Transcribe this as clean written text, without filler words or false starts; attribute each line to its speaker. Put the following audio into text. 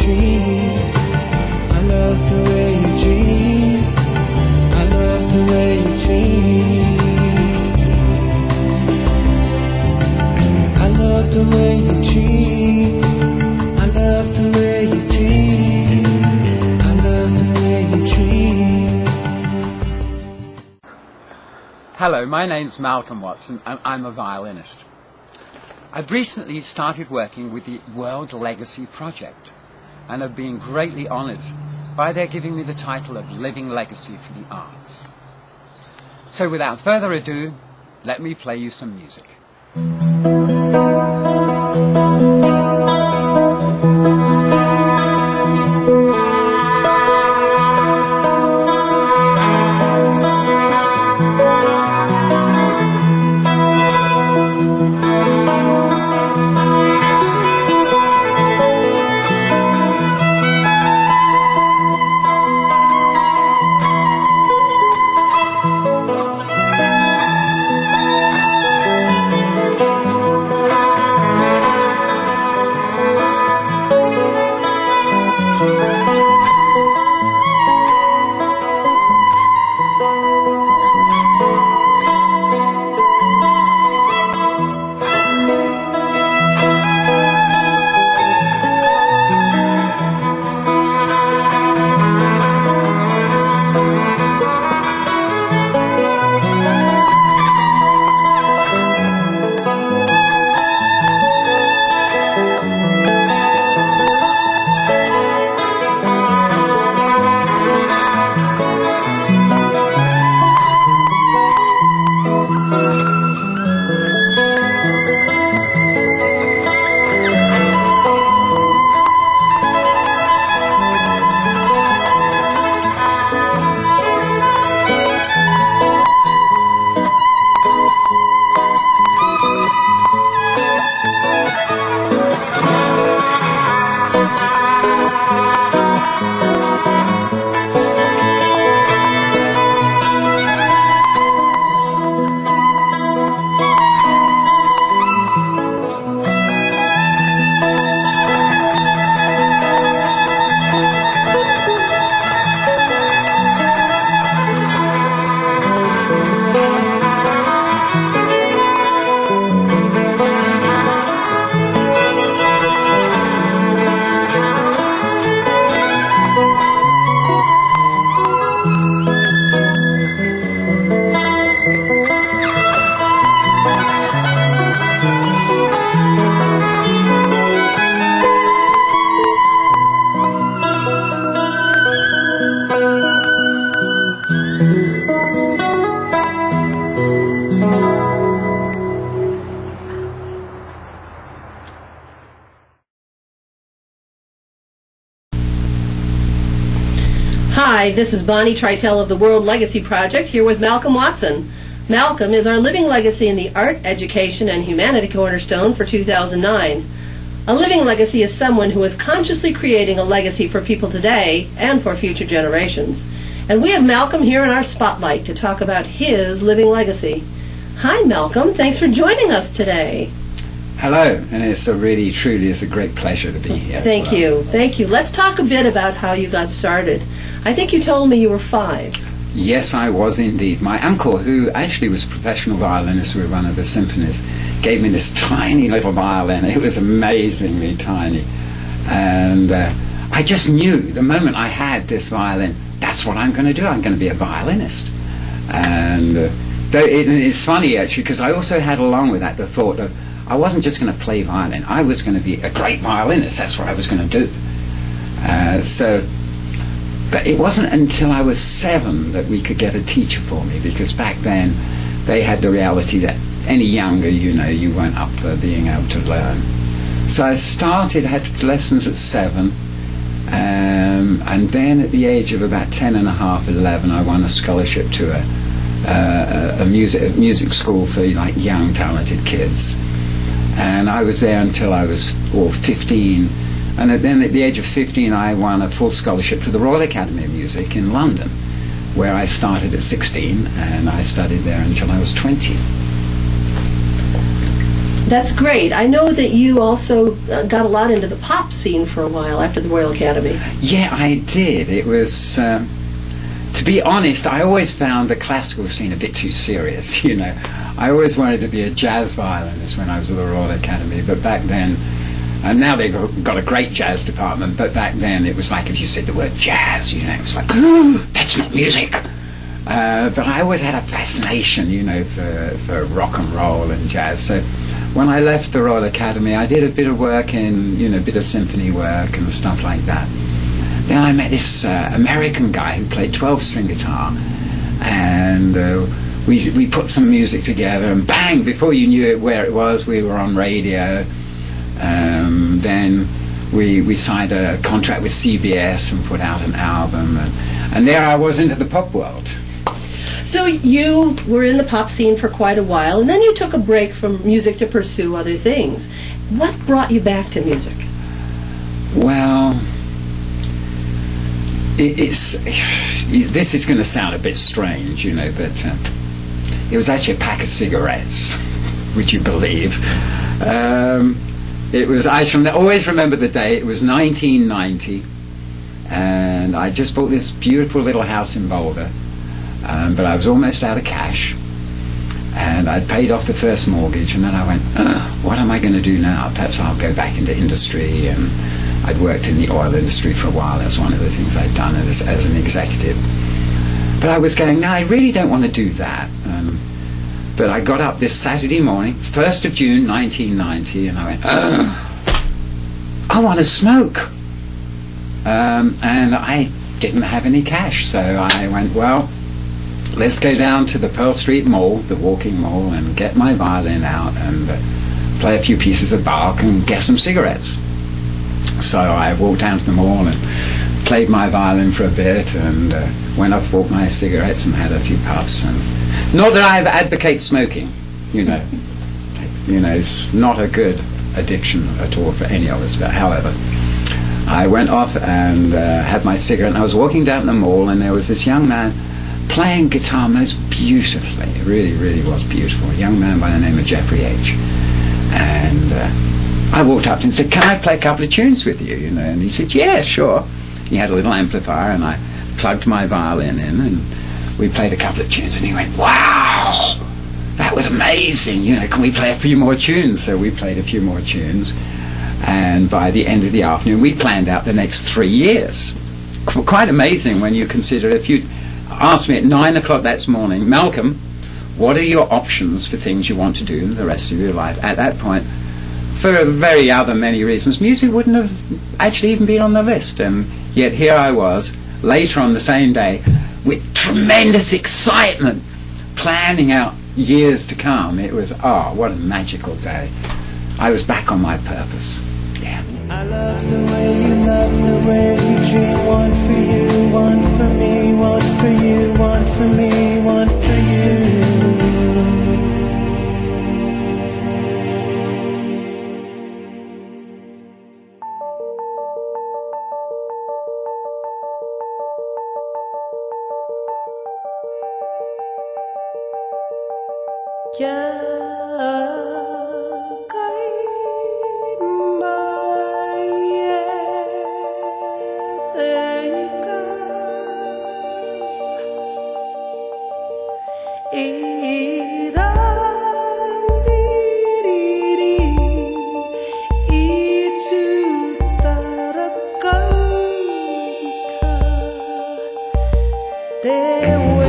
Speaker 1: treat. I love the way you treat. I love the way you treat. I love the way you treat. I love the way you treat. I love the way you treat.
Speaker 2: Hello, my name's Malcolm Watson and I'm a violinist. I've recently started working with the World Legacy Project and have been greatly honoured by their giving me the title of Living Legacy for the Arts. So without further ado, let me play you some music.
Speaker 3: Hi, this is Bonnie Tritel of the World Legacy Project here with Malcolm Watson. Malcolm is our Living Legacy in the Art, Education, and Humanity Cornerstone for 2009. A living legacy is someone who is consciously creating a legacy for people today and for future generations. And we have Malcolm here in our spotlight to talk about his living legacy. Hi, Malcolm. Thanks for joining us today.
Speaker 2: Hello, and it's a great pleasure to be here.
Speaker 3: Thank you. Let's talk a bit about how you got started. I think you told me you were 5.
Speaker 2: Yes, I was indeed. My uncle, who actually was a professional violinist with one of the symphonies, gave me this tiny little violin. It was amazingly tiny. And I just knew the moment I had this violin, that's what I'm going to do. I'm going to be a violinist. And it's funny, actually, because I also had along with that the thought of I wasn't just going to play violin. I was going to be a great violinist. That's what I was going to do. But it wasn't until I was 7 that we could get a teacher for me, because back then they had the reality that any younger, you weren't up for being able to learn. So I had lessons at 7, and then at the age of about 10 and a half, 11, I won a scholarship to a music school for young talented kids. And I was there until I was 15. And then at the age of 15, I won a full scholarship to the Royal Academy of Music in London, where I started at 16, and I studied there until I was 20.
Speaker 3: That's great. I know that you also got a lot into the pop scene for a while after the Royal Academy.
Speaker 2: Yeah, I did. It was, to be honest, I always found the classical scene a bit too serious, you know. I always wanted to be a jazz violinist when I was at the Royal Academy, but back then, and now they've got a great jazz department, but back then it was like if you said the word jazz, you know, it was like, that's not music. But I always had a fascination, you know, for rock and roll and jazz. So when I left the Royal Academy, I did a bit of work in, you know, a bit of symphony work and stuff like that. Then I met this American guy who played 12-string guitar, and we put some music together, and bang, before you knew it where it was, we were on radio. Then we signed a contract with CBS and put out an album, and there I was into the pop world.
Speaker 3: So you were in the pop scene for quite a while, and then you took a break from music to pursue other things. What brought you back to music?
Speaker 2: Well, this is going to sound a bit strange, you know, but it was actually a pack of cigarettes, would you believe? It was, I always remember the day. It was 1990, and I just bought this beautiful little house in Boulder, but I was almost out of cash, and I'd paid off the first mortgage, and then I went, what am I going to do now? Perhaps I'll go back into industry. And I'd worked in the oil industry for a while. That's one of the things I'd done as an executive. But I was going, no, I really don't want to do that. But I got up this Saturday morning, 1st of June 1990, and I went, I want to smoke. And I didn't have any cash, so I went, well, let's go down to the Pearl Street Mall, the walking mall, and get my violin out and play a few pieces of Bach and get some cigarettes. So I walked down to the mall and played my violin for a bit, and went off, bought my cigarettes and had a few puffs. And not that I advocate smoking, you know. It's not a good addiction at all for any of us. But however, I went off and had my cigarette, and I was walking down the mall, and there was this young man playing guitar most beautifully. It really, really was beautiful. A young man by the name of Jeffrey H. And I walked up to him and said, can I play a couple of tunes with you? You know, and he said, yeah, sure. He had a little amplifier, and I plugged my violin in, and we played a couple of tunes, and he went, wow, that was amazing. You know, can we play a few more tunes? So we played a few more tunes, and by the end of the afternoon, we planned out the next 3 years. Quite amazing when you consider, if you asked me at 9 o'clock that morning, Malcolm, what are your options for things you want to do in the rest of your life? At that point, for very other many reasons, music wouldn't have actually even been on the list. And yet here I was, later on the same day, with tremendous excitement, planning out years to come. It was, what a magical day. I was back on my purpose. Yeah.
Speaker 1: I love the way you love the way you dream. One for you, one for me, one for you, one for me, one for you. There